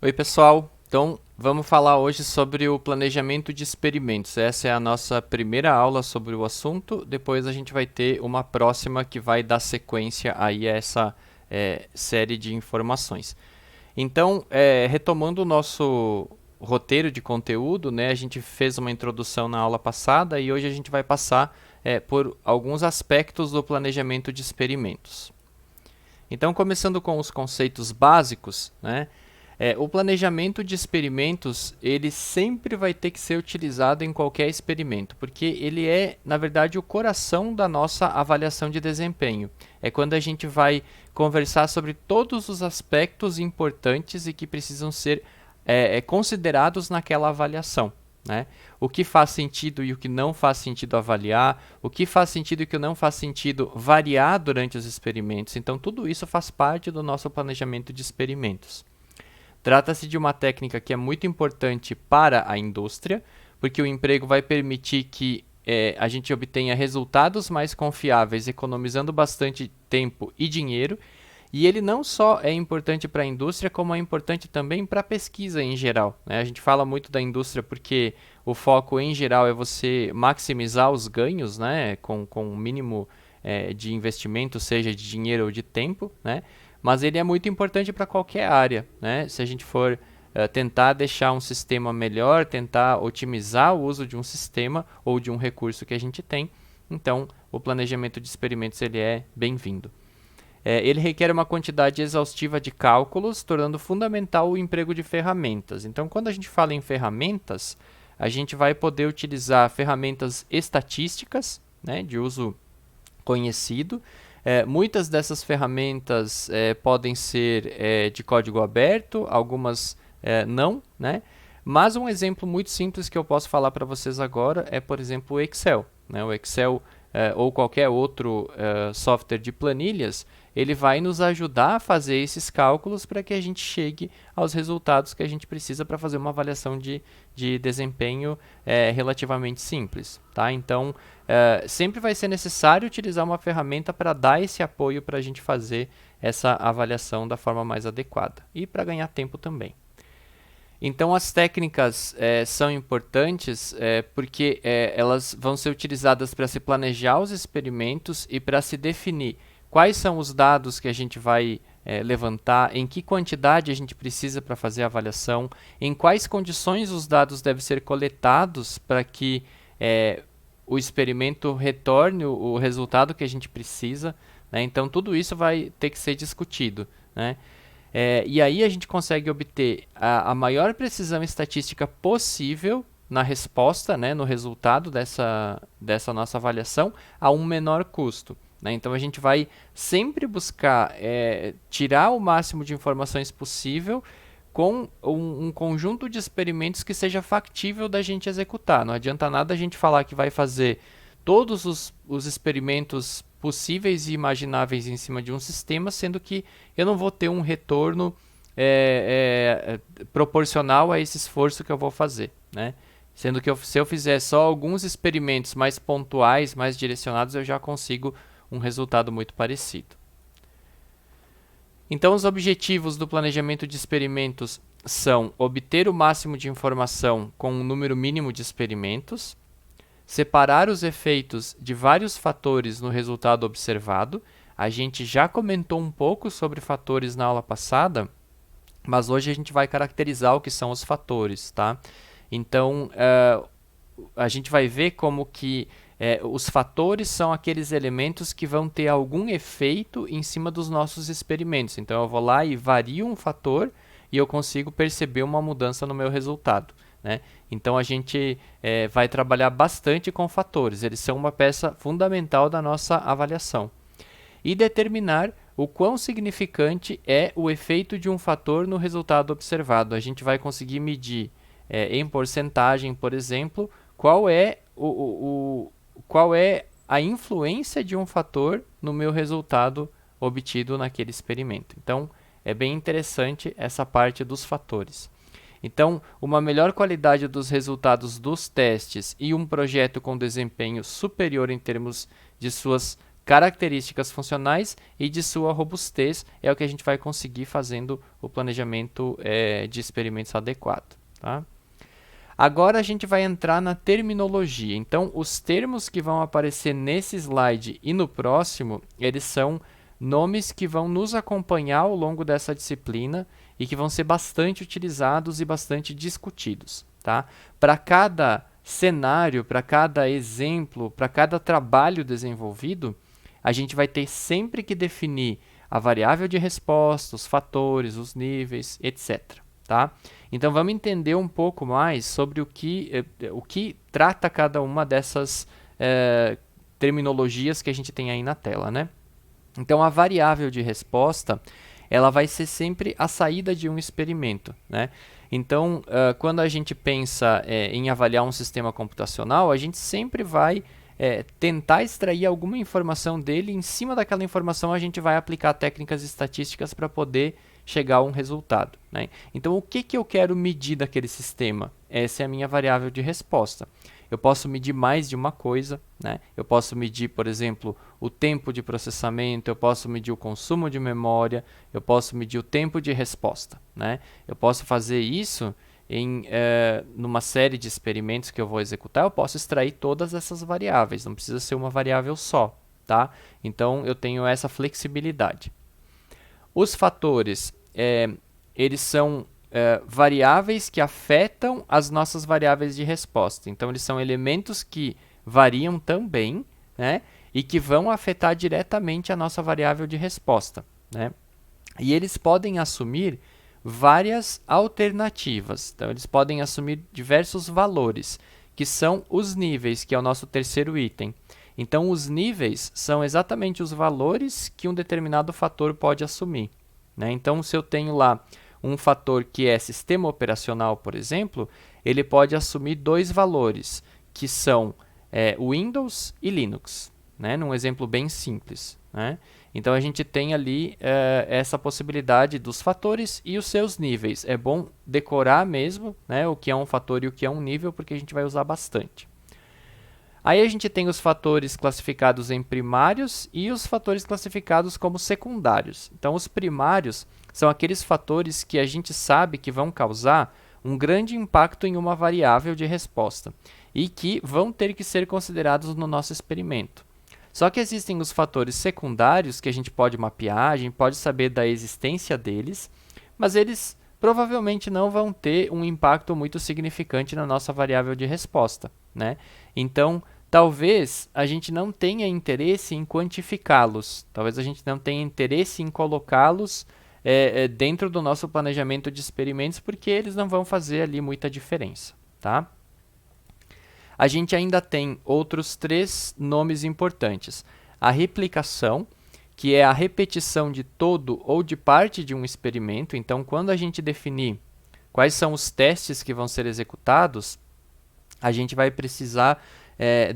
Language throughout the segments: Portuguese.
Oi, pessoal. Então, vamos falar hoje sobre o planejamento de experimentos. Essa é a nossa primeira aula sobre o assunto. Depois a gente vai ter uma próxima que vai dar sequência aí a essa série de informações. Então, retomando o nosso roteiro de conteúdo, né, a gente fez uma introdução na aula passada e hoje a gente vai passar por alguns aspectos do planejamento de experimentos. Então, começando com os conceitos básicos, né, o planejamento de experimentos, ele sempre vai ter que ser utilizado em qualquer experimento, porque ele é, na verdade, o coração da nossa avaliação de desempenho. É quando a gente vai conversar sobre todos os aspectos importantes e que precisam ser considerados naquela avaliação. Né? O que faz sentido e o que não faz sentido avaliar, o que faz sentido e o que não faz sentido variar durante os experimentos. Então, tudo isso faz parte do nosso planejamento de experimentos. Trata-se de uma técnica que é muito importante para a indústria, porque o emprego vai permitir que a gente obtenha resultados mais confiáveis, economizando bastante tempo e dinheiro. E ele não só é importante para a indústria, como é importante também para a pesquisa em geral. Né? A gente fala muito da indústria porque o foco em geral é você maximizar os ganhos, né? com o mínimo de investimento, seja de dinheiro ou de tempo, né? Mas ele é muito importante para qualquer área. Né? Se a gente for tentar deixar um sistema melhor, tentar otimizar o uso de um sistema ou de um recurso que a gente tem, então o planejamento de experimentos ele é bem-vindo. Ele requer uma quantidade exaustiva de cálculos, tornando fundamental o emprego de ferramentas. Então, quando a gente fala em ferramentas, a gente vai poder utilizar ferramentas estatísticas, né, de uso conhecido. Muitas dessas ferramentas podem ser de código aberto, algumas não, né? Mas um exemplo muito simples que eu posso falar para vocês agora é, por exemplo, o Excel. Né? O Excel ou qualquer outro software de planilhas, ele vai nos ajudar a fazer esses cálculos para que a gente chegue aos resultados que a gente precisa para fazer uma avaliação de desempenho relativamente simples. Tá? Então, sempre vai ser necessário utilizar uma ferramenta para dar esse apoio para a gente fazer essa avaliação da forma mais adequada e para ganhar tempo também. Então, as técnicas são importantes porque elas vão ser utilizadas para se planejar os experimentos e para se definir quais são os dados que a gente vai levantar, em que quantidade a gente precisa para fazer a avaliação, em quais condições os dados devem ser coletados para que o experimento retorne o resultado que a gente precisa. Né? Então, tudo isso vai ter que ser discutido. Né? E aí a gente consegue obter a maior precisão estatística possível na resposta, né, no resultado dessa nossa avaliação, a um menor custo. Né? Então a gente vai sempre buscar tirar o máximo de informações possível com um conjunto de experimentos que seja factível da gente executar. Não adianta nada a gente falar que vai fazer todos os experimentos possíveis e imagináveis em cima de um sistema, sendo que eu não vou ter um retorno proporcional a esse esforço que eu vou fazer. Né? Sendo que se eu fizer só alguns experimentos mais pontuais, mais direcionados, eu já consigo um resultado muito parecido. Então, os objetivos do planejamento de experimentos são obter o máximo de informação com um número mínimo de experimentos, separar os efeitos de vários fatores no resultado observado. A gente já comentou um pouco sobre fatores na aula passada, mas hoje a gente vai caracterizar o que são os fatores. Tá? Então, a gente vai ver como que os fatores são aqueles elementos que vão ter algum efeito em cima dos nossos experimentos. Então, eu vou lá e vario um fator e eu consigo perceber uma mudança no meu resultado. Né? Então, a gente vai trabalhar bastante com fatores. Eles são uma peça fundamental da nossa avaliação. E determinar o quão significante é o efeito de um fator no resultado observado. A gente vai conseguir medir em porcentagem, por exemplo, qual é a influência de um fator no meu resultado obtido naquele experimento. Então, é bem interessante essa parte dos fatores. Então, uma melhor qualidade dos resultados dos testes e um projeto com desempenho superior em termos de suas características funcionais e de sua robustez, é o que a gente vai conseguir fazendo o planejamento de experimentos adequado. Tá? Agora a gente vai entrar na terminologia. Então, os termos que vão aparecer nesse slide e no próximo, eles são nomes que vão nos acompanhar ao longo dessa disciplina e que vão ser bastante utilizados e bastante discutidos. Tá? Para cada cenário, para cada exemplo, para cada trabalho desenvolvido, a gente vai ter sempre que definir a variável de resposta, os fatores, os níveis, etc. Tá? Então, vamos entender um pouco mais sobre o que trata cada uma dessas terminologias que a gente tem aí na tela, né? Então, a variável de resposta, ela vai ser sempre a saída de um experimento, né? Então, quando a gente pensa em avaliar um sistema computacional, a gente sempre vai tentar extrair alguma informação dele, e em cima daquela informação a gente vai aplicar técnicas estatísticas para poder chegar a um resultado. Né? Então, o que eu quero medir daquele sistema? Essa é a minha variável de resposta. Eu posso medir mais de uma coisa, né? Eu posso medir, por exemplo, o tempo de processamento, eu posso medir o consumo de memória, eu posso medir o tempo de resposta. Né? Eu posso fazer isso numa série de experimentos que eu vou executar, eu posso extrair todas essas variáveis, não precisa ser uma variável só. Tá? Então, eu tenho essa flexibilidade. Os fatores, eles são variáveis que afetam as nossas variáveis de resposta. Então, eles são elementos que variam também, né, e que vão afetar diretamente a nossa variável de resposta. Né? E eles podem assumir várias alternativas. Então, eles podem assumir diversos valores, que são os níveis, que é o nosso terceiro item. Então, os níveis são exatamente os valores que um determinado fator pode assumir. Né? Então, se eu tenho lá um fator que é sistema operacional, por exemplo, ele pode assumir dois valores, que são Windows e Linux, né? Num exemplo bem simples. Né? Então, a gente tem ali essa possibilidade dos fatores e os seus níveis. É bom decorar mesmo, né, o que é um fator e o que é um nível, porque a gente vai usar bastante. Aí a gente tem os fatores classificados em primários e os fatores classificados como secundários. Então, os primários são aqueles fatores que a gente sabe que vão causar um grande impacto em uma variável de resposta e que vão ter que ser considerados no nosso experimento. Só que existem os fatores secundários que a gente pode mapear, a gente pode saber da existência deles, mas eles provavelmente não vão ter um impacto muito significante na nossa variável de resposta. Né? Então, talvez a gente não tenha interesse em quantificá-los, talvez a gente não tenha interesse em colocá-los dentro do nosso planejamento de experimentos, porque eles não vão fazer ali muita diferença. Tá? A gente ainda tem outros 3 nomes importantes. A replicação, que é a repetição de todo ou de parte de um experimento. Então, quando a gente definir quais são os testes que vão ser executados, a gente vai precisar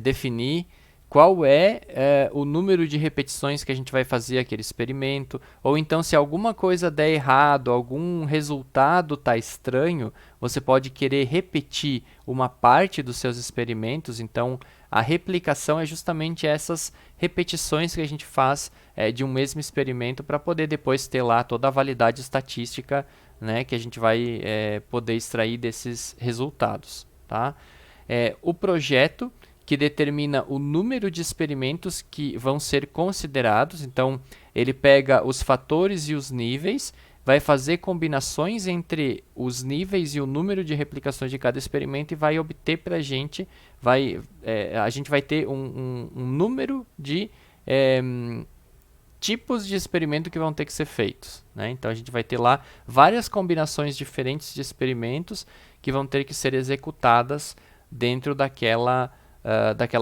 definir qual é o número de repetições que a gente vai fazer aquele experimento, ou então se alguma coisa der errado, algum resultado está estranho, você pode querer repetir uma parte dos seus experimentos. Então, a replicação é justamente essas repetições que a gente faz de um mesmo experimento para poder depois ter lá toda a validade estatística, né, que a gente vai poder extrair desses resultados. Tá? O projeto, que determina o número de experimentos que vão ser considerados. Então, ele pega os fatores e os níveis, vai fazer combinações entre os níveis e o número de replicações de cada experimento e vai obter para a gente vai ter um número de tipos de experimento que vão ter que ser feitos. Né? Então, a gente vai ter lá várias combinações diferentes de experimentos que vão ter que ser executadas dentro daquela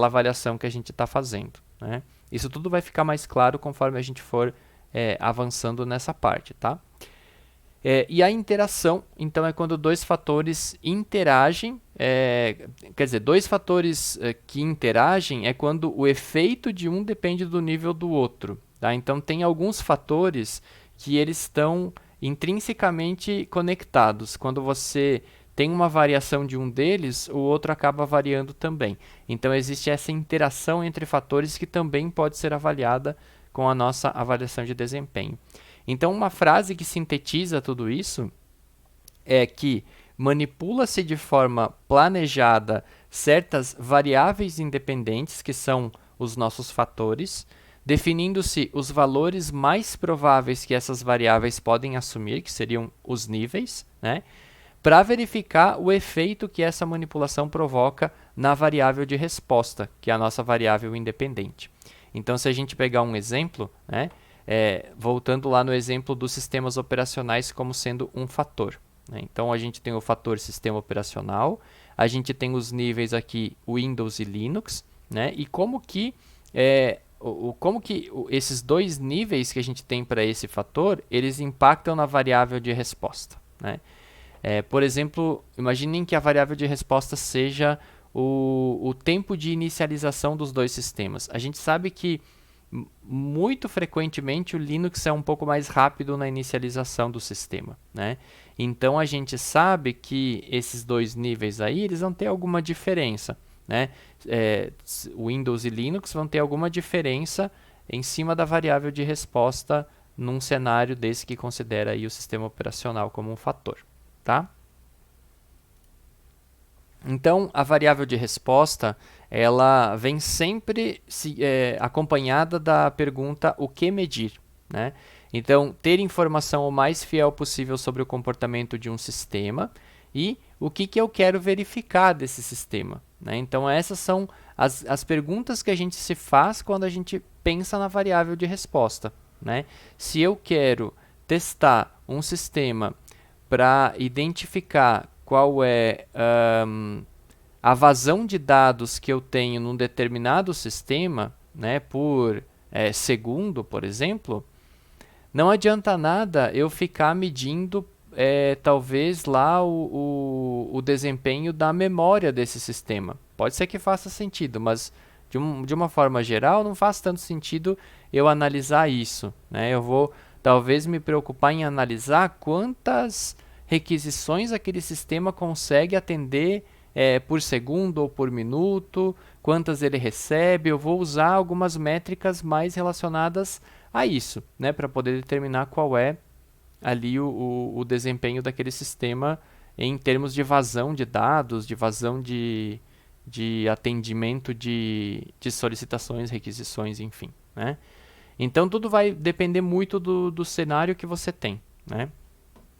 avaliação que a gente está fazendo. Né? Isso tudo vai ficar mais claro conforme a gente for avançando nessa parte. Tá? E a interação, então, é quando dois fatores interagem, quer dizer, dois fatores que interagem é quando o efeito de um depende do nível do outro. Tá? Então, tem alguns fatores que eles estão intrinsecamente conectados. Quando você tem uma variação de um deles, o outro acaba variando também. Então existe essa interação entre fatores que também pode ser avaliada com a nossa avaliação de desempenho. Então uma frase que sintetiza tudo isso é que manipula-se de forma planejada certas variáveis independentes, que são os nossos fatores, definindo-se os valores mais prováveis que essas variáveis podem assumir, que seriam os níveis, né, para verificar o efeito que essa manipulação provoca na variável de resposta, que é a nossa variável independente. Então, se a gente pegar um exemplo, né, voltando lá no exemplo dos sistemas operacionais como sendo um fator, né? Então, a gente tem o fator sistema operacional, a gente tem os níveis aqui Windows e Linux, né? E como que esses dois níveis que a gente tem para esse fator, eles impactam na variável de resposta, né? Por exemplo, imaginem que a variável de resposta seja o tempo de inicialização dos dois sistemas. A gente sabe que muito frequentemente o Linux é um pouco mais rápido na inicialização do sistema, né? Então a gente sabe que esses dois níveis aí, eles vão ter alguma diferença, né? Windows e Linux vão ter alguma diferença em cima da variável de resposta num cenário desse que considera aí o sistema operacional como um fator, tá? Então, a variável de resposta, ela vem sempre acompanhada da pergunta o que medir, né? Então, ter informação o mais fiel possível sobre o comportamento de um sistema e o que eu quero verificar desse sistema, né? Então, essas são as perguntas que a gente se faz quando a gente pensa na variável de resposta, né? Se eu quero testar um sistema para identificar qual é a vazão de dados que eu tenho num determinado sistema, né, por segundo, por exemplo, não adianta nada eu ficar medindo talvez lá o desempenho da memória desse sistema. Pode ser que faça sentido, mas de uma forma geral não faz tanto sentido eu analisar isso, né? Eu vou talvez me preocupar em analisar quantas requisições aquele sistema consegue atender por segundo ou por minuto, quantas ele recebe. Eu vou usar algumas métricas mais relacionadas a isso, né, para poder determinar qual é ali o desempenho daquele sistema em termos de vazão de dados, de vazão de atendimento de solicitações, requisições, enfim, né? Então, tudo vai depender muito do cenário que você tem, né?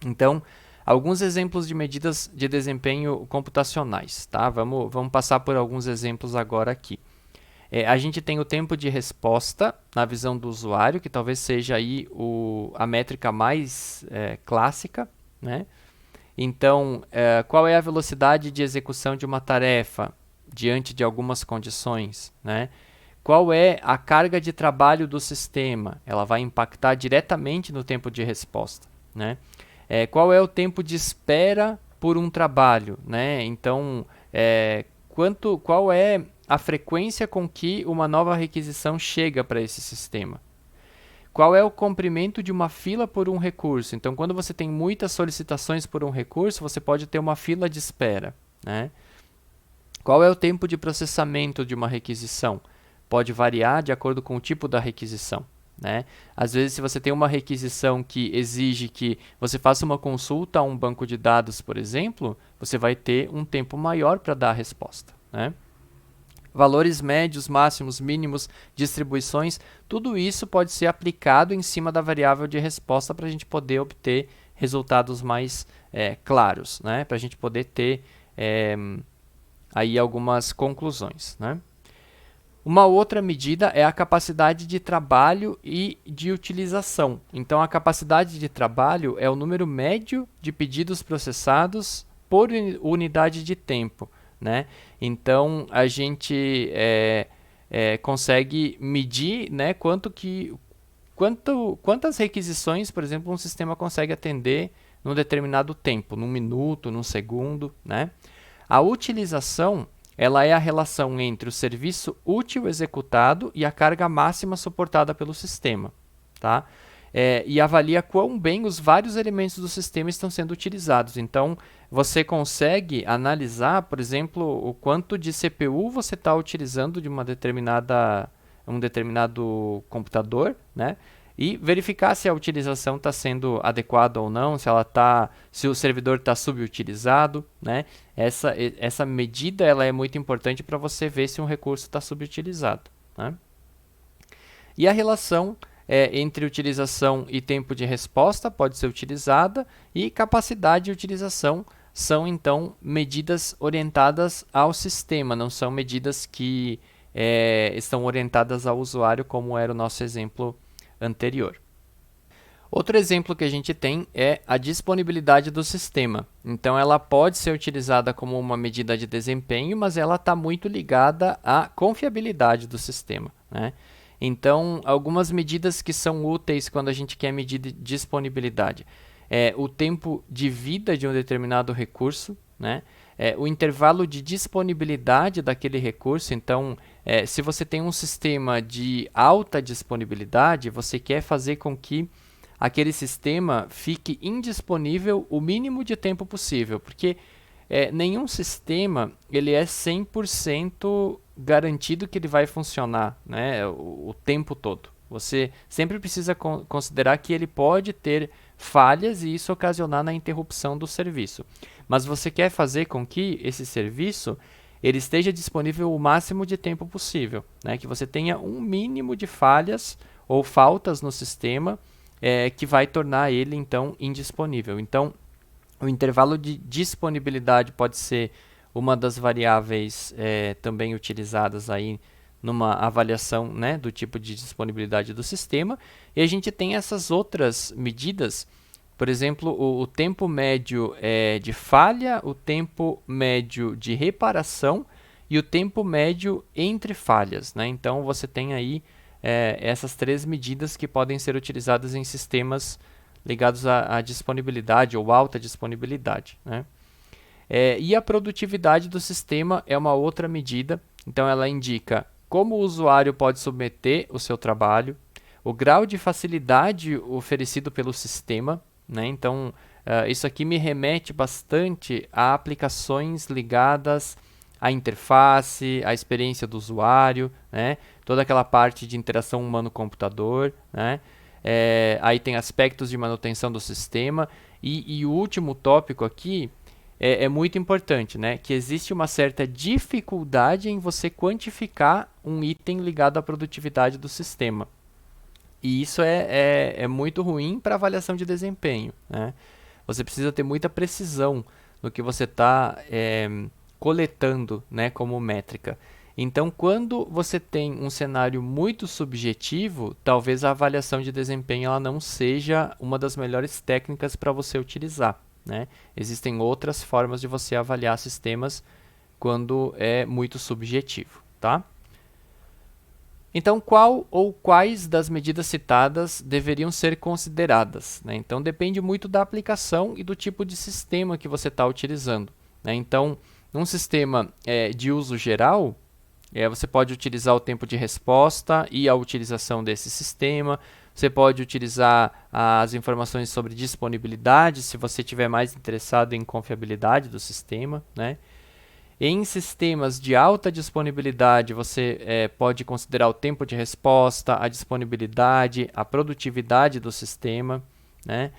Então, alguns exemplos de medidas de desempenho computacionais, tá? Vamos passar por alguns exemplos agora aqui. A gente tem o tempo de resposta na visão do usuário, que talvez seja aí a métrica mais clássica, né? Então, qual é a velocidade de execução de uma tarefa diante de algumas condições, né? Qual é a carga de trabalho do sistema? Ela vai impactar diretamente no tempo de resposta, né? Qual é o tempo de espera por um trabalho, né? Então, qual é a frequência com que uma nova requisição chega para esse sistema? Qual é o comprimento de uma fila por um recurso? Então, quando você tem muitas solicitações por um recurso, você pode ter uma fila de espera, né? Qual é o tempo de processamento de uma requisição? Pode variar de acordo com o tipo da requisição, né? Às vezes, se você tem uma requisição que exige que você faça uma consulta a um banco de dados, por exemplo, você vai ter um tempo maior para dar a resposta, né? Valores médios, máximos, mínimos, distribuições, tudo isso pode ser aplicado em cima da variável de resposta para a gente poder obter resultados mais claros, né? Para a gente poder ter aí algumas conclusões, né? Uma outra medida é a capacidade de trabalho e de utilização. Então, a capacidade de trabalho é o número médio de pedidos processados por unidade de tempo, né? Então, a gente consegue medir, né, quantas requisições, por exemplo, um sistema consegue atender num determinado tempo, num minuto, num segundo, né? A utilização, ela é a relação entre o serviço útil executado e a carga máxima suportada pelo sistema, tá? e avalia quão bem os vários elementos do sistema estão sendo utilizados. Então, você consegue analisar, por exemplo, o quanto de CPU você está utilizando de um determinado computador, né? E verificar se a utilização está sendo adequada ou não, se o servidor está subutilizado, né? Essa medida ela é muito importante para você ver se um recurso está subutilizado, né? E a relação entre utilização e tempo de resposta pode ser utilizada, e capacidade de utilização são, então, medidas orientadas ao sistema, não são medidas que estão orientadas ao usuário, como era o nosso exemplo anterior. Outro exemplo que a gente tem é a disponibilidade do sistema. Então, ela pode ser utilizada como uma medida de desempenho, mas ela está muito ligada à confiabilidade do sistema, né? Então, algumas medidas que são úteis quando a gente quer medir disponibilidade é o tempo de vida de um determinado recurso, né? O intervalo de disponibilidade daquele recurso. Então, se você tem um sistema de alta disponibilidade, você quer fazer com que aquele sistema fique indisponível o mínimo de tempo possível, porque nenhum sistema ele é 100% garantido que ele vai funcionar, né, o tempo todo. Você sempre precisa considerar que ele pode ter falhas e isso ocasionar na interrupção do serviço. Mas você quer fazer com que esse serviço ele esteja disponível o máximo de tempo possível, né, que você tenha um mínimo de falhas ou faltas no sistema que vai tornar ele, então, indisponível. Então, o intervalo de disponibilidade pode ser uma das variáveis também utilizadas aí numa avaliação, né, do tipo de disponibilidade do sistema. E a gente tem essas outras medidas, por exemplo, o tempo médio de falha, o tempo médio de reparação e o tempo médio entre falhas, né? Então, você tem aí essas três medidas que podem ser utilizadas em sistemas ligados à disponibilidade ou alta disponibilidade, né? E a produtividade do sistema é uma outra medida. Então, ela indica como o usuário pode submeter o seu trabalho, o grau de facilidade oferecido pelo sistema, né? Então, isso aqui me remete bastante a aplicações ligadas à interface, à experiência do usuário, né? Toda aquela parte de interação humano-computador, né? Aí tem aspectos de manutenção do sistema. E o último tópico aqui é muito importante, né? Que existe uma certa dificuldade em você quantificar um item ligado à produtividade do sistema. E isso é muito ruim para avaliação de desempenho, né? Você precisa ter muita precisão no que você está coletando, né, como métrica. Então, quando você tem um cenário muito subjetivo, talvez a avaliação de desempenho ela não seja uma das melhores técnicas para você utilizar, né? Existem outras formas de você avaliar sistemas quando é muito subjetivo, tá? Então, qual ou quais das medidas citadas deveriam ser consideradas, né? Então, depende muito da aplicação e do tipo de sistema que você está utilizando, né? Então, num sistema de uso geral, você pode utilizar o tempo de resposta e a utilização desse sistema. Você pode utilizar as informações sobre disponibilidade, se você estiver mais interessado em confiabilidade do sistema, né? Em sistemas de alta disponibilidade, você pode considerar o tempo de resposta, a disponibilidade, a produtividade do sistema, né?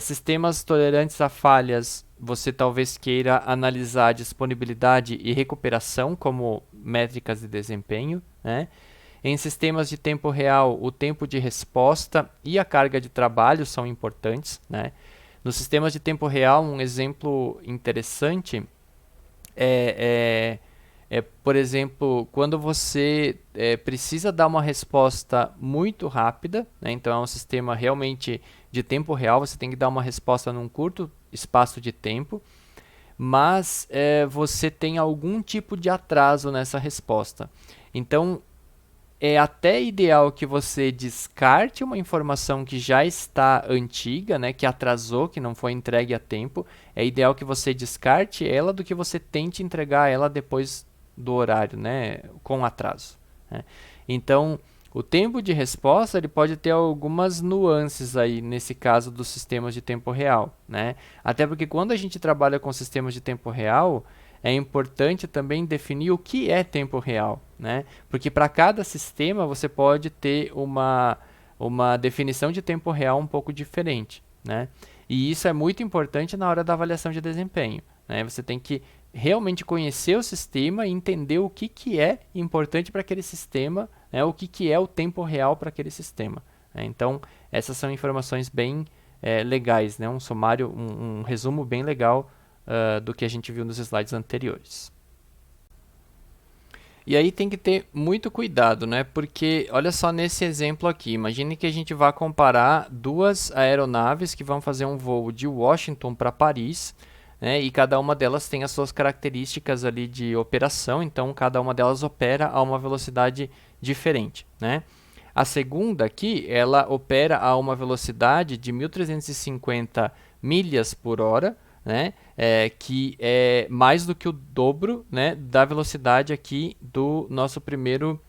Sistemas tolerantes a falhas, você talvez queira analisar a disponibilidade e recuperação como métricas de desempenho, né? Em sistemas de tempo real, o tempo de resposta e a carga de trabalho são importantes, né? Nos sistemas de tempo real, um exemplo interessante por exemplo, quando você precisa dar uma resposta muito rápida, né? Então é um sistema realmente de tempo real, você tem que dar uma resposta num curto espaço de tempo, mas você tem algum tipo de atraso nessa resposta. Então, é até ideal que você descarte uma informação que já está antiga, né, que atrasou, que não foi entregue a tempo. É ideal que você descarte ela do que você tente entregar ela depois do horário, né, com atraso, né? Então, O tempo de resposta ele pode ter algumas nuances aí nesse caso dos sistemas de tempo real, né? Até porque quando a gente trabalha com sistemas de tempo real, é importante também definir o que é tempo real, né? Porque para cada sistema você pode ter uma definição de tempo real um pouco diferente, né? E isso é muito importante na hora da avaliação de desempenho, né? Você tem que realmente conhecer o sistema e entender o que é importante para aquele sistema, né? O que é o tempo real para aquele sistema, né? Então, essas são informações bem legais, né? Um sumário, um resumo bem legal do que a gente viu nos slides anteriores. E aí tem que ter muito cuidado, né? Porque olha só nesse exemplo aqui, imagine que a gente vá comparar duas aeronaves que vão fazer um voo de Washington para Paris, né? E cada uma delas tem as suas características ali de operação, então cada uma delas opera a uma velocidade diferente, né? A segunda aqui, ela opera a uma velocidade de 1.350 milhas por hora, né? Que é mais do que o dobro, né, da velocidade aqui do nosso primeiro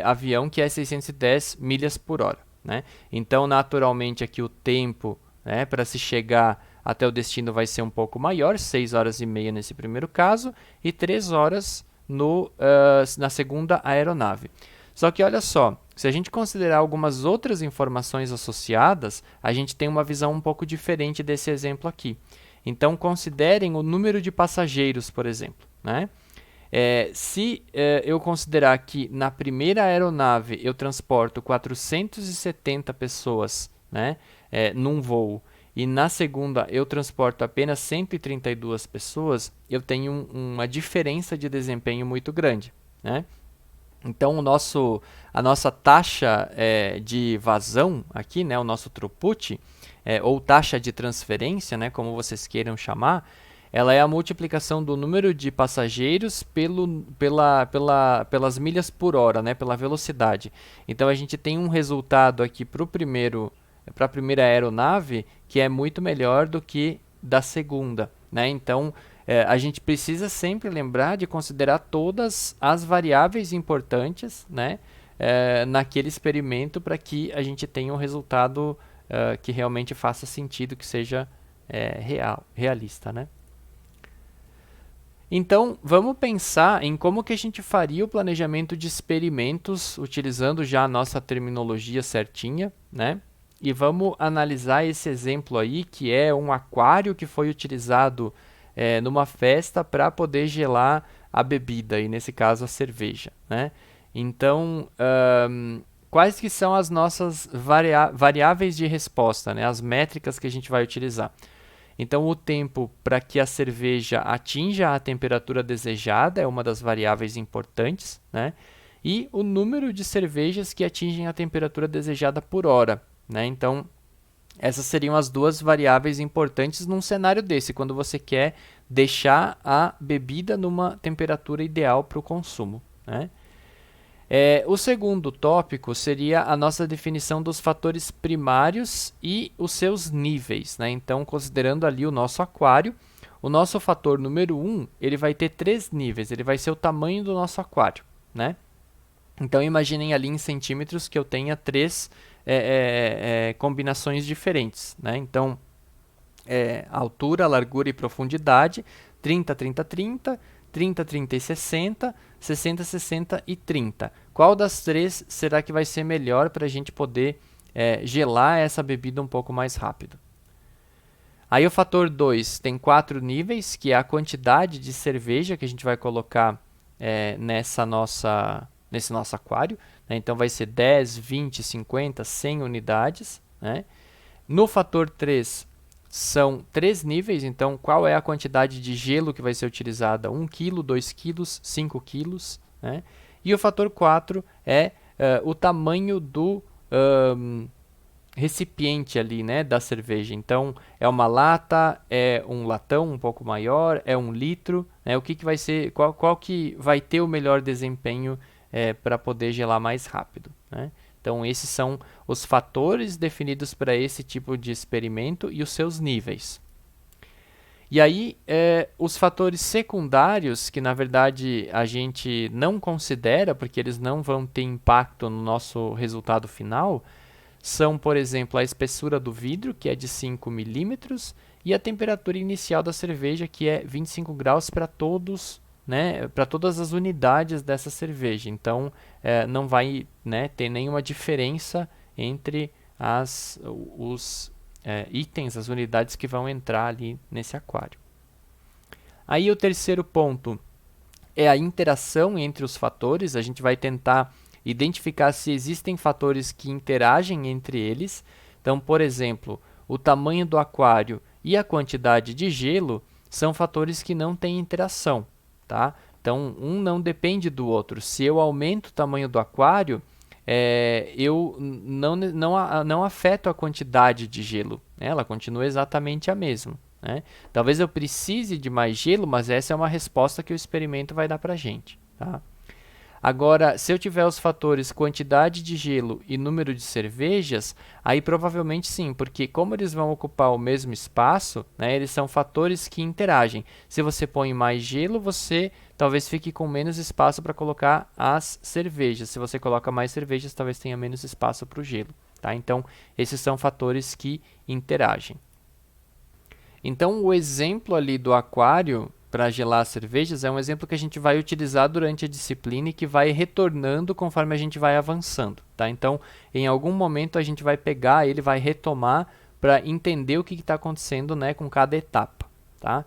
avião, que é 610 milhas por hora, né? Então, naturalmente, aqui o tempo, né, para se chegar até o destino vai ser um pouco maior, 6 horas e meia nesse primeiro caso, e 3 horas na segunda aeronave. Só que olha só, se a gente considerar algumas outras informações associadas, a gente tem uma visão um pouco diferente desse exemplo aqui. Então, considerem o número de passageiros, por exemplo, né? Se eu considerar que na primeira aeronave eu transporto 470 pessoas, né, num voo, e na segunda eu transporto apenas 132 pessoas, eu tenho uma diferença de desempenho muito grande, né? Então, a nossa taxa de vazão aqui, né, o nosso throughput, ou taxa de transferência, né, como vocês queiram chamar, ela é a multiplicação do número de passageiros pelas milhas por hora, né, pela velocidade. Então, a gente tem um resultado aqui para a primeira aeronave que é muito melhor do que da segunda, né? Então, a gente precisa sempre lembrar de considerar todas as variáveis importantes, né, naquele experimento para que a gente tenha um resultado que realmente faça sentido, que seja realista, né? Então, vamos pensar em como que a gente faria o planejamento de experimentos utilizando já a nossa terminologia certinha, né? E vamos analisar esse exemplo aí, que é um aquário que foi utilizado numa festa para poder gelar a bebida, e nesse caso a cerveja, né? Então, quais que são as nossas variáveis de resposta, né? As métricas que a gente vai utilizar? Então, o tempo para que a cerveja atinja a temperatura desejada é uma das variáveis importantes, né? E o número de cervejas que atingem a temperatura desejada por hora, né? Então, essas seriam as duas variáveis importantes num cenário desse, quando você quer deixar a bebida numa temperatura ideal para o consumo, né? O segundo tópico seria a nossa definição dos fatores primários e os seus níveis, né? Então, considerando ali o nosso aquário, o nosso fator número 1, ele vai ter 3 níveis, ele vai ser o tamanho do nosso aquário, né? Então, imaginem ali em centímetros que eu tenha 3 combinações diferentes, né? Então, altura, largura e profundidade, 30, 30, 30, 30, 30 e 60, 60, 60 e 30. Qual das três será que vai ser melhor para a gente poder gelar essa bebida um pouco mais rápido? Aí o fator 2 tem 4 níveis, que é a quantidade de cerveja que a gente vai colocar nesse nosso aquário, né? Então vai ser 10, 20, 50, 100 unidades, né? No fator 3 são 3 níveis, então qual é a quantidade de gelo que vai ser utilizada? 1 kg, 2 kg, 5 kg, né? E o fator 4 é o tamanho do recipiente ali, né, da cerveja. Então, é uma lata, é um latão um pouco maior, é 1 litro, né? O que vai ser, qual que vai ter o melhor desempenho para poder gelar mais rápido, né? Então, esses são os fatores definidos para esse tipo de experimento e os seus níveis. E aí, os fatores secundários, que na verdade a gente não considera, porque eles não vão ter impacto no nosso resultado final, são, por exemplo, a espessura do vidro, que é de 5 milímetros, e a temperatura inicial da cerveja, que é 25 graus para todos, né, para todas as unidades dessa cerveja. Então, não vai, né, ter nenhuma diferença entre os itens, as unidades que vão entrar ali nesse aquário. Aí o terceiro ponto é a interação entre os fatores. A gente vai tentar identificar se existem fatores que interagem entre eles. Então, por exemplo, o tamanho do aquário e a quantidade de gelo são fatores que não têm interação, tá? Então, um não depende do outro. Se eu aumento o tamanho do aquário, eu não afeto a quantidade de gelo, né? Ela continua exatamente a mesma, né? Talvez eu precise de mais gelo, mas essa é uma resposta que o experimento vai dar para a gente, tá? Agora, se eu tiver os fatores quantidade de gelo e número de cervejas, aí provavelmente sim, porque como eles vão ocupar o mesmo espaço, né, eles são fatores que interagem. Se você põe mais gelo, você talvez fique com menos espaço para colocar as cervejas. Se você coloca mais cervejas, talvez tenha menos espaço para o gelo, tá? Então, esses são fatores que interagem. Então, o exemplo ali do aquário para gelar as cervejas é um exemplo que a gente vai utilizar durante a disciplina e que vai retornando conforme a gente vai avançando, tá? Então, em algum momento a gente vai pegar ele, vai retomar para entender o que está acontecendo, né, com cada etapa, tá?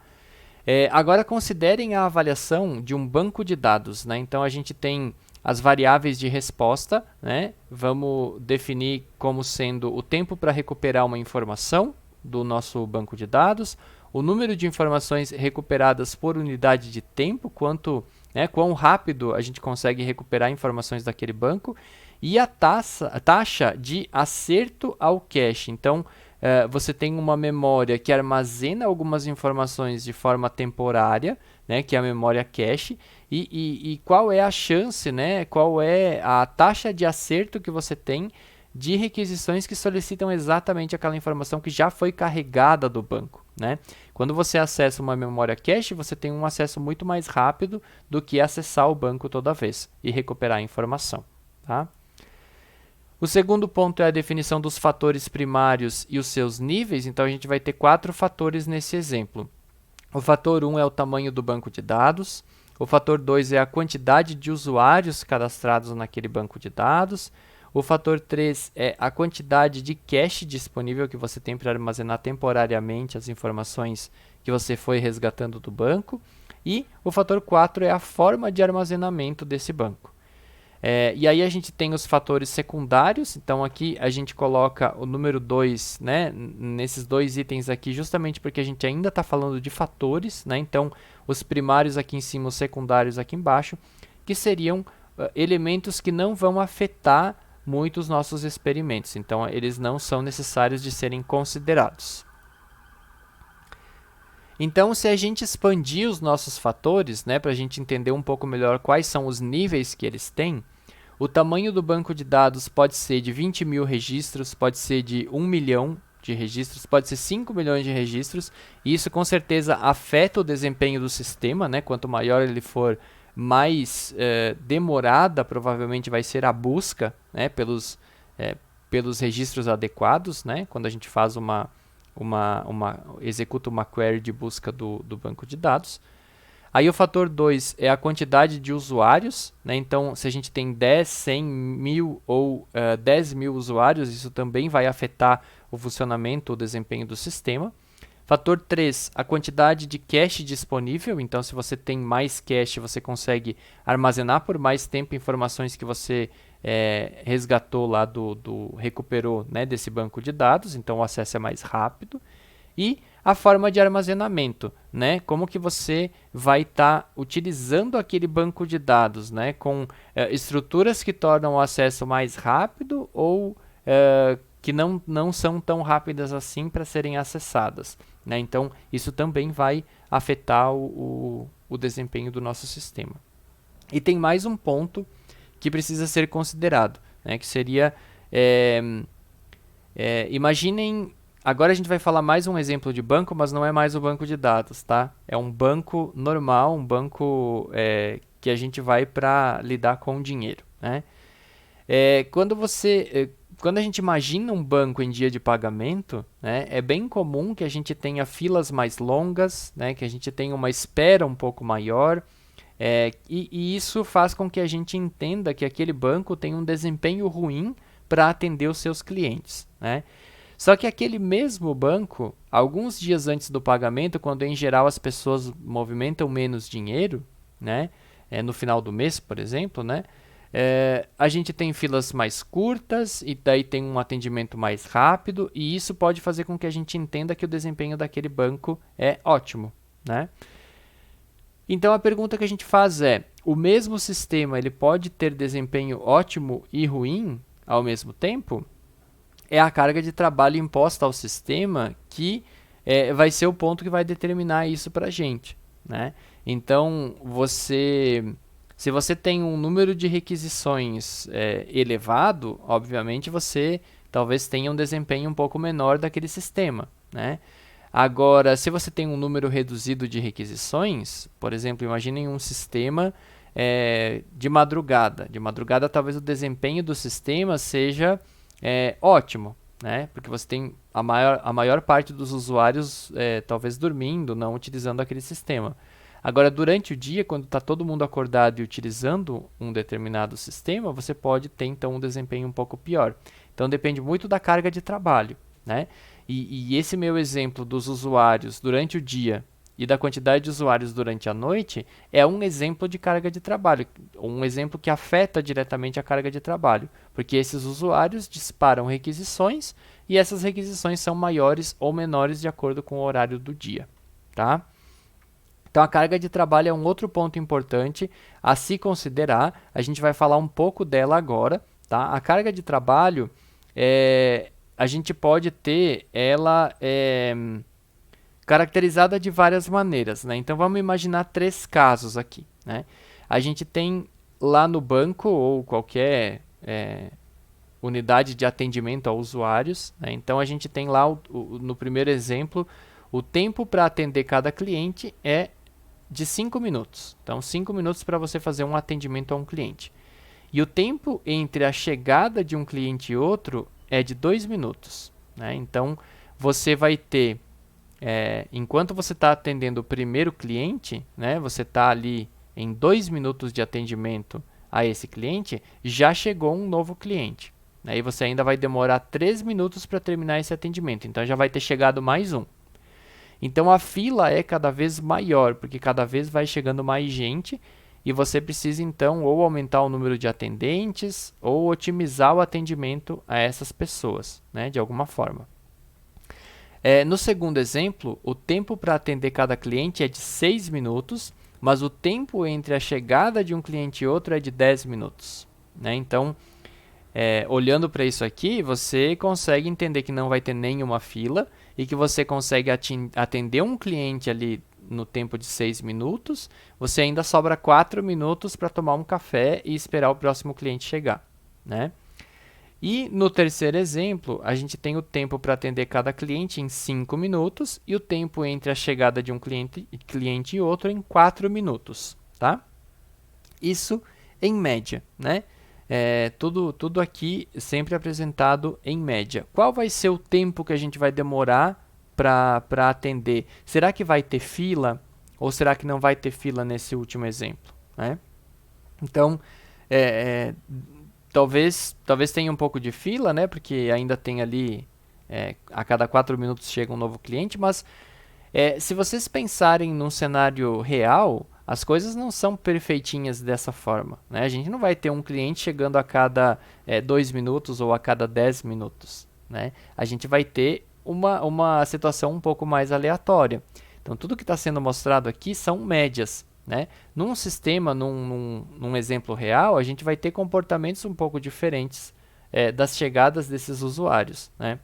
Agora considerem a avaliação de um banco de dados, né? Então a gente tem as variáveis de resposta, né? Vamos definir como sendo o tempo para recuperar uma informação do nosso banco de dados, o número de informações recuperadas por unidade de tempo, quão rápido a gente consegue recuperar informações daquele banco, e a taxa de acerto ao cache. Então, você tem uma memória que armazena algumas informações de forma temporária, né, que é a memória cache, e qual é a chance, né, qual é a taxa de acerto que você tem de requisições que solicitam exatamente aquela informação que já foi carregada do banco, né? Quando você acessa uma memória cache, você tem um acesso muito mais rápido do que acessar o banco toda vez e recuperar a informação, tá? O segundo ponto é a definição dos fatores primários e os seus níveis. Então, a gente vai ter 4 fatores nesse exemplo. O fator 1 é o tamanho do banco de dados. O fator 2 é a quantidade de usuários cadastrados naquele banco de dados. O fator 3 é a quantidade de cache disponível que você tem para armazenar temporariamente as informações que você foi resgatando do banco. E o fator 4 é a forma de armazenamento desse banco. E aí a gente tem os fatores secundários, então aqui a gente coloca o número 2, né, nesses dois itens aqui, justamente porque a gente ainda está falando de fatores, né, então os primários aqui em cima, os secundários aqui embaixo, que seriam elementos que não vão afetar muito os nossos experimentos, então eles não são necessários de serem considerados. Então, se a gente expandir os nossos fatores, né, para a gente entender um pouco melhor quais são os níveis que eles têm, o tamanho do banco de dados pode ser de 20 mil registros, pode ser de 1 milhão de registros, pode ser 5 milhões de registros, e isso com certeza afeta o desempenho do sistema, né? Quanto maior ele for, mais demorada provavelmente vai ser a busca, né, pelos registros adequados, né? Quando a gente faz executa uma query de busca do banco de dados. Aí o fator 2 é a quantidade de usuários, né? Então, se a gente tem 10, 100 mil ou 10 mil usuários, isso também vai afetar o funcionamento, o desempenho do sistema. Fator 3, a quantidade de cache disponível. Então, se você tem mais cache, você consegue armazenar por mais tempo informações que você resgatou lá recuperou, né, desse banco de dados. Então, o acesso é mais rápido. E a forma de armazenamento, né? Como que você vai estar utilizando aquele banco de dados, né? Com estruturas que tornam o acesso mais rápido ou que não são tão rápidas assim para serem acessadas, né? Então, isso também vai afetar o desempenho do nosso sistema. E tem mais um ponto que precisa ser considerado, né? Que seria, imaginem agora a gente vai falar mais um exemplo de banco, mas não é mais o banco de dados, tá? É um banco normal, um banco que a gente vai para lidar com dinheiro, né? Quando a gente imagina um banco em dia de pagamento, né, é bem comum que a gente tenha filas mais longas, né, que a gente tenha uma espera um pouco maior, e isso faz com que a gente entenda que aquele banco tem um desempenho ruim para atender os seus clientes, né? Só que aquele mesmo banco, alguns dias antes do pagamento, quando em geral as pessoas movimentam menos dinheiro, né, no final do mês, por exemplo, né, a gente tem filas mais curtas e daí tem um atendimento mais rápido, e isso pode fazer com que a gente entenda que o desempenho daquele banco é ótimo, né? Então a pergunta que a gente faz é: o mesmo sistema ele pode ter desempenho ótimo e ruim ao mesmo tempo? É a carga de trabalho imposta ao sistema que vai ser o ponto que vai determinar isso para a gente, né? Então, se você tem um número de requisições elevado, obviamente você talvez tenha um desempenho um pouco menor daquele sistema, né? Agora, se você tem um número reduzido de requisições, por exemplo, imaginem um sistema de madrugada. De madrugada, talvez o desempenho do sistema seja ótimo, né? Porque você tem a maior parte dos usuários talvez dormindo, não utilizando aquele sistema. Agora, durante o dia, quando está todo mundo acordado e utilizando um determinado sistema, você pode ter, então, um desempenho um pouco pior. Então, depende muito da carga de trabalho, né? E esse meu exemplo dos usuários durante o dia e da quantidade de usuários durante a noite é um exemplo de carga de trabalho, um exemplo que afeta diretamente a carga de trabalho, porque esses usuários disparam requisições e essas requisições são maiores ou menores de acordo com o horário do dia, tá? Então, a carga de trabalho é um outro ponto importante a se considerar. A gente vai falar um pouco dela agora, tá? A carga de trabalho, a gente pode ter ela caracterizada de várias maneiras, né? Então, vamos imaginar 3 casos aqui, né? A gente tem lá no banco ou qualquer unidade de atendimento a usuários, né? Então, a gente tem lá, no primeiro exemplo, o tempo para atender cada cliente é de 5 minutos. Então, 5 minutos para você fazer um atendimento a um cliente. E o tempo entre a chegada de um cliente e outro é de 2 minutos, né? Então, você vai ter, enquanto você está atendendo o primeiro cliente, né, você está ali em 2 minutos de atendimento a esse cliente, já chegou um novo cliente. Aí você ainda vai demorar 3 minutos para terminar esse atendimento. Então, já vai ter chegado mais um. Então a fila é cada vez maior, porque cada vez vai chegando mais gente e você precisa então ou aumentar o número de atendentes ou otimizar o atendimento a essas pessoas, né, de alguma forma. No segundo exemplo, o tempo para atender cada cliente é de 6 minutos, mas o tempo entre a chegada de um cliente e outro é de 10 minutos, né? Então, olhando para isso aqui, você consegue entender que não vai ter nenhuma fila e que você consegue atender um cliente ali no tempo de 6 minutos, você ainda sobra 4 minutos para tomar um café e esperar o próximo cliente chegar, né? E no terceiro exemplo, a gente tem o tempo para atender cada cliente em 5 minutos e o tempo entre a chegada de um cliente e outro em 4 minutos, tá? Isso em média, né? Tudo aqui sempre apresentado em média. Qual vai ser o tempo que a gente vai demorar para atender? Será que vai ter fila ou será que não vai ter fila nesse último exemplo, né? Então, talvez tenha um pouco de fila, né? Porque ainda tem ali, a cada 4 minutos chega um novo cliente, mas se vocês pensarem num cenário real, as coisas não são perfeitinhas dessa forma, né? A gente não vai ter um cliente chegando a cada 2 minutos ou a cada 10 minutos, né? A gente vai ter uma situação um pouco mais aleatória. Então, tudo que está sendo mostrado aqui são médias, né? Num sistema, num exemplo real, a gente vai ter comportamentos um pouco diferentes das chegadas desses usuários, né?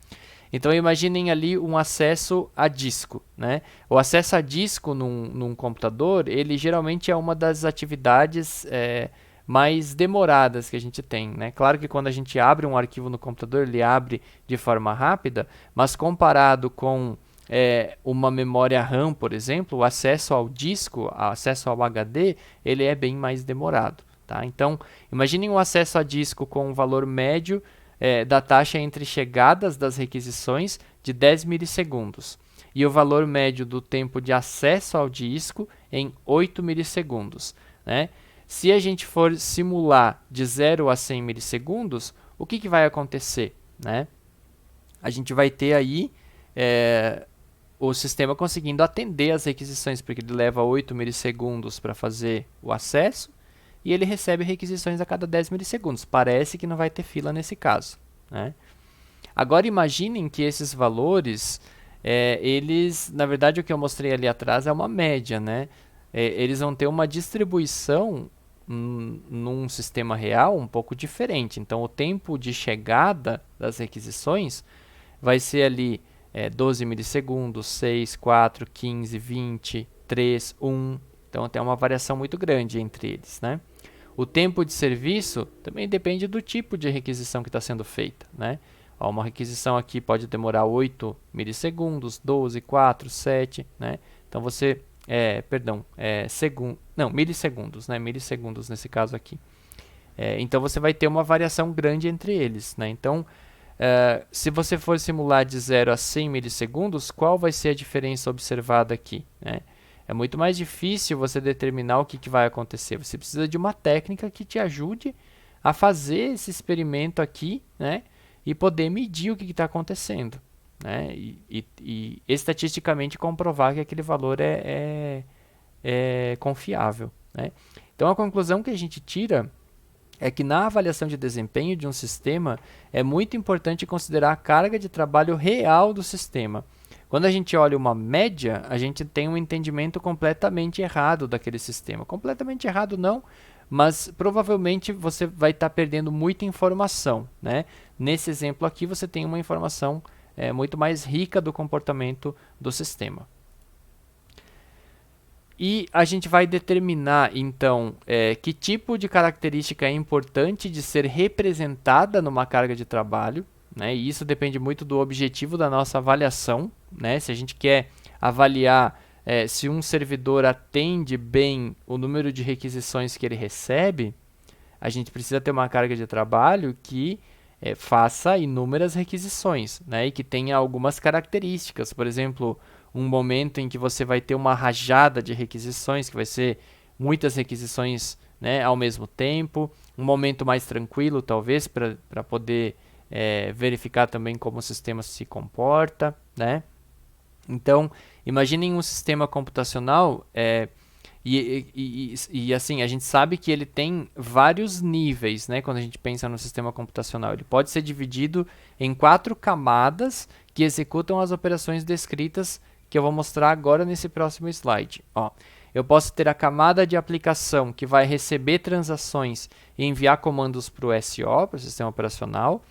Então, imaginem ali um acesso a disco, né? O acesso a disco num computador, ele geralmente é uma das atividades mais demoradas que a gente tem, né? Claro que quando a gente abre um arquivo no computador, ele abre de forma rápida, mas comparado com uma memória RAM, por exemplo, o acesso ao disco, o acesso ao HD, ele é bem mais demorado, tá? Então, imaginem um acesso a disco com um valor médio da taxa entre chegadas das requisições de 10 milissegundos e o valor médio do tempo de acesso ao disco em 8 milissegundos, né? Se a gente for simular de 0 a 100 milissegundos, o que vai acontecer, né? A gente vai ter aí o sistema conseguindo atender as requisições, porque ele leva 8 milissegundos para fazer o acesso e ele recebe requisições a cada 10 milissegundos. Parece que não vai ter fila nesse caso, né? Agora imaginem que esses valores, eles, na verdade o que eu mostrei ali atrás é uma média, né? Eles vão ter uma distribuição num sistema real um pouco diferente. Então o tempo de chegada das requisições vai ser ali 12 milissegundos, 6, 4, 15, 20, 3, 1. Então tem uma variação muito grande entre eles, né? O tempo de serviço também depende do tipo de requisição que está sendo feita, né? Ó, uma requisição aqui pode demorar 8 milissegundos, 12, 4, 7, né? Então você, milissegundos, né? Milissegundos nesse caso aqui. Então você vai ter uma variação grande entre eles, né? Então, se você for simular de 0 a 100 milissegundos, qual vai ser a diferença observada aqui, né? É muito mais difícil você determinar o que vai acontecer. Você precisa de uma técnica que te ajude a fazer esse experimento aqui, né? E poder medir o que está acontecendo, né? E estatisticamente comprovar que aquele valor é confiável, né? Então a conclusão que a gente tira é que na avaliação de desempenho de um sistema é muito importante considerar a carga de trabalho real do sistema. Quando a gente olha uma média, a gente tem um entendimento completamente errado daquele sistema. Completamente errado não, mas provavelmente você vai estar perdendo muita informação, né? Nesse exemplo aqui você tem uma informação muito mais rica do comportamento do sistema. E a gente vai determinar, então, que tipo de característica é importante de ser representada numa carga de trabalho, né? E isso depende muito do objetivo da nossa avaliação, né? Se a gente quer avaliar se um servidor atende bem o número de requisições que ele recebe, a gente precisa ter uma carga de trabalho que faça inúmeras requisições, né? E que tenha algumas características. Por exemplo, um momento em que você vai ter uma rajada de requisições, que vai ser muitas requisições, né, ao mesmo tempo. Um momento mais tranquilo, talvez, para poder verificar também como o sistema se comporta, né? Então, imaginem um sistema computacional e assim, a gente sabe que ele tem vários níveis, né? Quando a gente pensa no sistema computacional. Ele pode ser dividido em 4 camadas que executam as operações descritas que eu vou mostrar agora nesse próximo slide. Ó, eu posso ter a camada de aplicação que vai receber transações e enviar comandos para o SO, para o sistema operacional.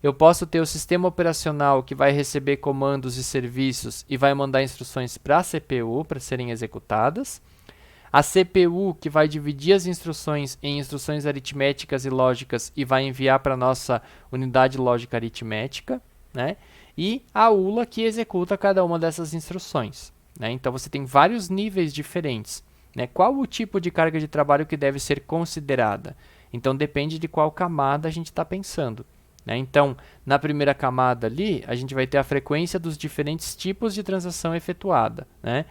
Eu posso ter o sistema operacional que vai receber comandos e serviços e vai mandar instruções para a CPU para serem executadas. A CPU que vai dividir as instruções em instruções aritméticas e lógicas e vai enviar para a nossa unidade lógica aritmética, né? E a ULA que executa cada uma dessas instruções, né? Então você tem vários níveis diferentes, né? Qual o tipo de carga de trabalho que deve ser considerada? Então depende de qual camada a gente está pensando, né? Então, na primeira camada ali, a gente vai ter a frequência dos diferentes tipos de transação efetuada, né?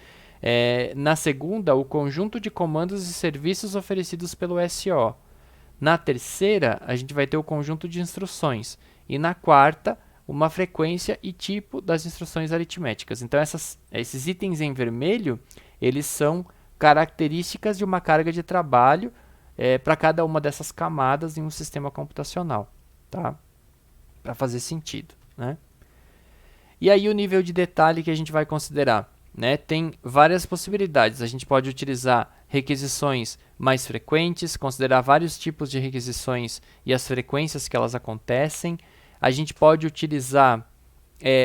Na segunda, o conjunto de comandos e serviços oferecidos pelo SO. Na terceira, a gente vai ter o conjunto de instruções. E na quarta, uma frequência e tipo das instruções aritméticas. Então, esses itens em vermelho, eles são características de uma carga de trabalho para cada uma dessas camadas em um sistema computacional, tá? Para fazer sentido, né? E aí o nível de detalhe que a gente vai considerar, né? Tem várias possibilidades. A gente pode utilizar requisições mais frequentes, considerar vários tipos de requisições e as frequências que elas acontecem. A gente pode utilizar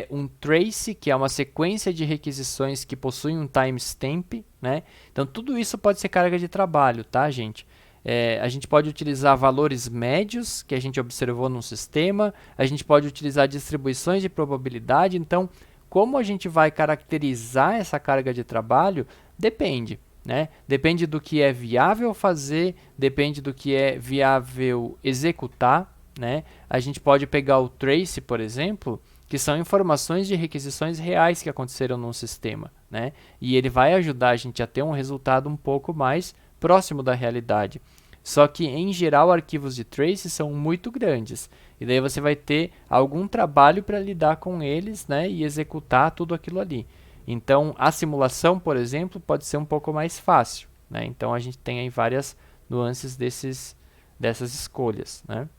um trace, que é uma sequência de requisições que possui um timestamp, né? Então tudo isso pode ser carga de trabalho, tá, gente? A gente pode utilizar valores médios que a gente observou num sistema, a gente pode utilizar distribuições de probabilidade. Então, como a gente vai caracterizar essa carga de trabalho, depende. Né? Depende do que é viável fazer, depende do que é viável executar. Né? A gente pode pegar o trace, por exemplo, que são informações de requisições reais que aconteceram num sistema. Né? E ele vai ajudar a gente a ter um resultado um pouco mais próximo da realidade. Só que, em geral, arquivos de trace são muito grandes. E daí você vai ter algum trabalho para lidar com eles, né, e executar tudo aquilo ali. Então, a simulação, por exemplo, pode ser um pouco mais fácil. Né? Então, a gente tem aí várias nuances dessas escolhas. Né?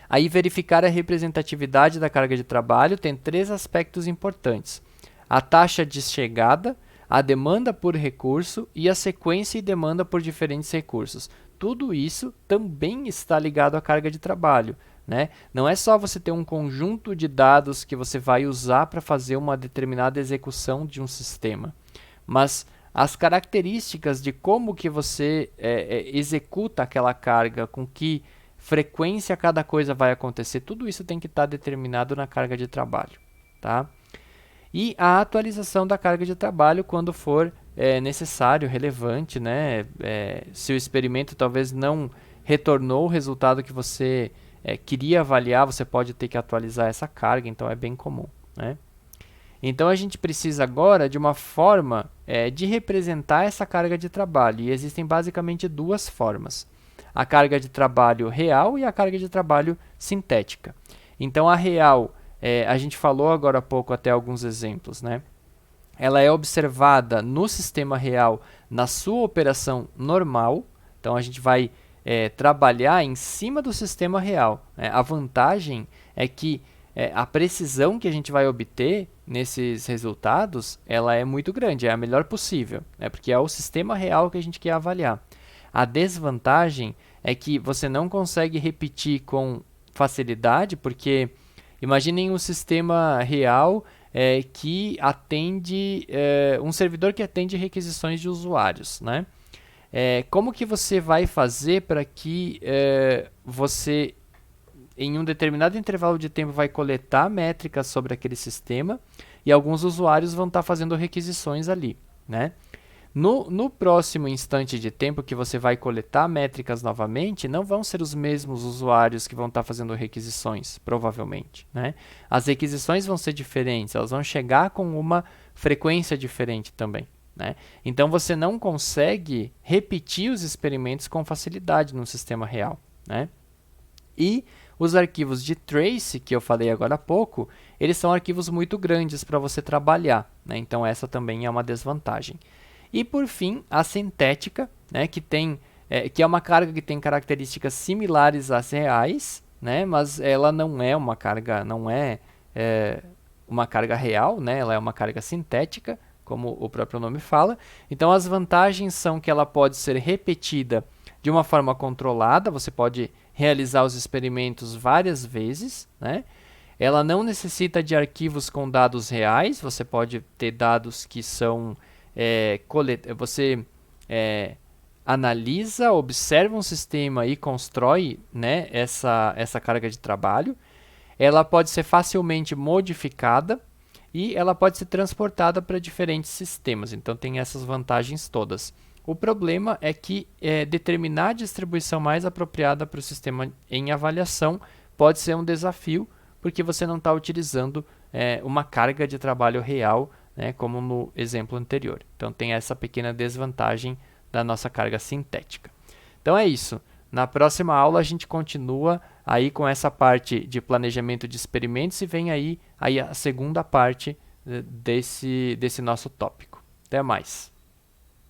Aí, verificar a representatividade da carga de trabalho tem 3 aspectos importantes. A taxa de chegada, a demanda por recurso e a sequência e demanda por diferentes recursos. Tudo isso também está ligado à carga de trabalho. Né? Não é só você ter um conjunto de dados que você vai usar para fazer uma determinada execução de um sistema, mas as características de como que você executa aquela carga, com que frequência cada coisa vai acontecer, tudo isso tem que estar determinado na carga de trabalho. Tá? E a atualização da carga de trabalho quando for necessário, relevante, né? Se o experimento talvez não retornou o resultado que você queria avaliar, você pode ter que atualizar essa carga, então é bem comum. Né? Então a gente precisa agora de uma forma de representar essa carga de trabalho, e existem basicamente 2 formas. A carga de trabalho real e a carga de trabalho sintética. Então a real, a gente falou agora há pouco até alguns exemplos, né? Ela é observada no sistema real na sua operação normal, então a gente vai trabalhar em cima do sistema real. A vantagem é que a precisão que a gente vai obter nesses resultados, ela é muito grande, é a melhor possível, porque é o sistema real que a gente quer avaliar. A desvantagem é que você não consegue repetir com facilidade, porque imaginem um sistema real que atende, um servidor que atende requisições de usuários, né? Como que você vai fazer para que você, em um determinado intervalo de tempo, vai coletar métricas sobre aquele sistema e alguns usuários vão estar fazendo requisições ali, né? No próximo instante de tempo que você vai coletar métricas novamente, não vão ser os mesmos usuários que vão estar fazendo requisições, provavelmente. Né? As requisições vão ser diferentes, elas vão chegar com uma frequência diferente também. Né? Então você não consegue repetir os experimentos com facilidade no sistema real. Né? E os arquivos de trace, que eu falei agora há pouco, eles são arquivos muito grandes para você trabalhar. Né? Então essa também é uma desvantagem. E por fim, a sintética, né, que é uma carga que tem características similares às reais, né, mas ela não é uma carga, uma carga real, né, ela é uma carga sintética, como o próprio nome fala. Então as vantagens são que ela pode ser repetida de uma forma controlada, você pode realizar os experimentos várias vezes, né? Ela não necessita de arquivos com dados reais, você pode ter dados que são você analisa, observa um sistema e constrói, né, essa carga de trabalho. Ela pode ser facilmente modificada e ela pode ser transportada para diferentes sistemas. Então tem essas vantagens todas. O problema é que determinar a distribuição mais apropriada para o sistema em avaliação pode ser um desafio, porque você não está utilizando uma carga de trabalho real, né, como no exemplo anterior. Então tem essa pequena desvantagem da nossa carga sintética. Então é isso. Na próxima aula a gente continua aí com essa parte de planejamento de experimentos e vem aí a segunda parte desse nosso tópico. Até mais.